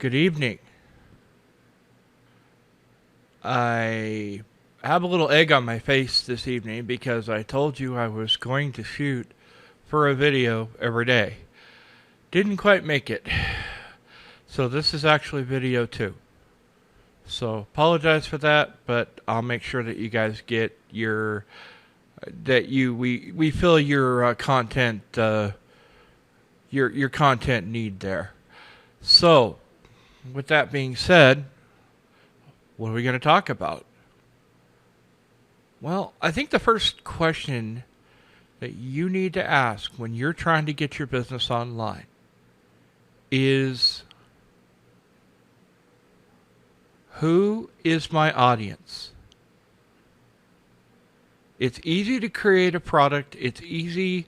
Good evening. I have a little egg on my face this evening because I told you I was going to shoot for a video every day. Didn't quite make it. So this is actually video 2. So apologize for that, but I'll make sure that you guys get your we fill your content your content need there. So with that being said, what are we going to talk about? Well, I think the first question that you need to ask when you're trying to get your business online is, who is my audience? It's easy to create a product. It's easy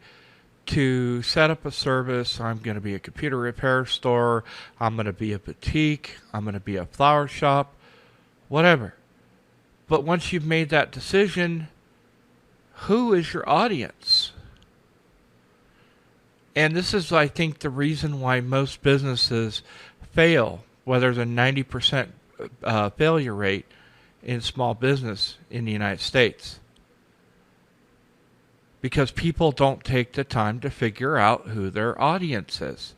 to set up a service. I'm going to be a computer repair store. I'm going to be a boutique. I'm going to be a flower shop. Whatever. But once you've made that decision, who is your audience? And this is, I think, the reason why most businesses fail, whether there's a 90% failure rate in small business in the United States. Because people don't take the time to figure out who their audience is.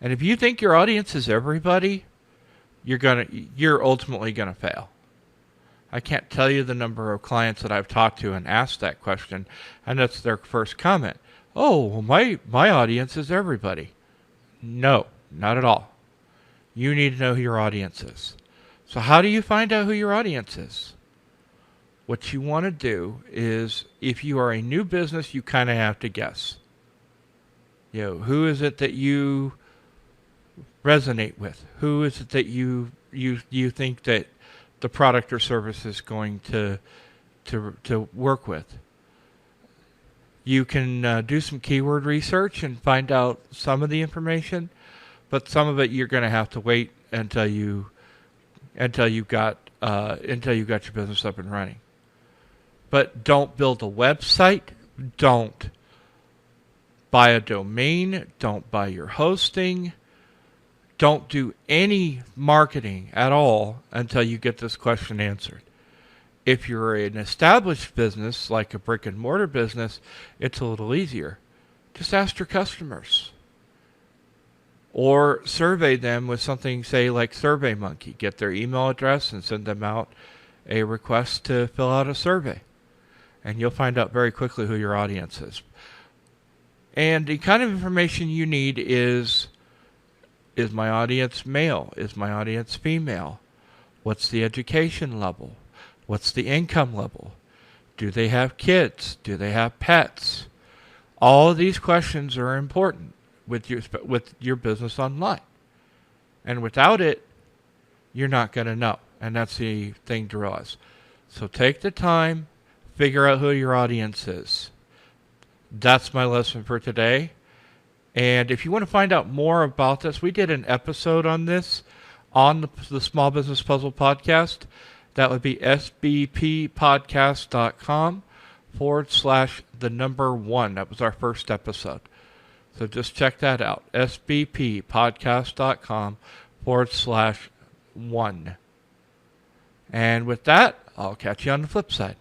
And if you think your audience is everybody, you're ultimately gonna fail. I can't tell you the number of clients that I've talked to and asked that question, and that's their first comment. Oh, well, my audience is everybody. No, not at all. You need to know who your audience is. So how do you find out who your audience is? What you want to do is, if you are a new business, you kind of have to guess. Who is it that you resonate with? Who is it that you think that the product or service is going to work with? You can do some keyword research and find out some of the information, but some of it you're going to have to wait until you got your business up and running. But don't build a website. Don't buy a domain. Don't buy your hosting. Don't do any marketing at all until you get this question answered. If you're an established business, like a brick and mortar business, it's a little easier. Just ask your customers. Or survey them with something, say, like SurveyMonkey. Get their email address and send them out a request to fill out a survey. And you'll find out very quickly who your audience is. And the kind of information you need is my audience male? Is my audience female? What's the education level? What's the income level? Do they have kids? Do they have pets? All of these questions are important with your business online. And without it, you're not going to know. And that's the thing to realize. So take the time, figure out who your audience is. That's my lesson for today. And if you want to find out more about this, we did an episode on this on the Small Business Puzzle podcast. That would be sbppodcast.com/1. That was our first episode. So just check that out. sbppodcast.com/1. And with that, I'll catch you on the flip side.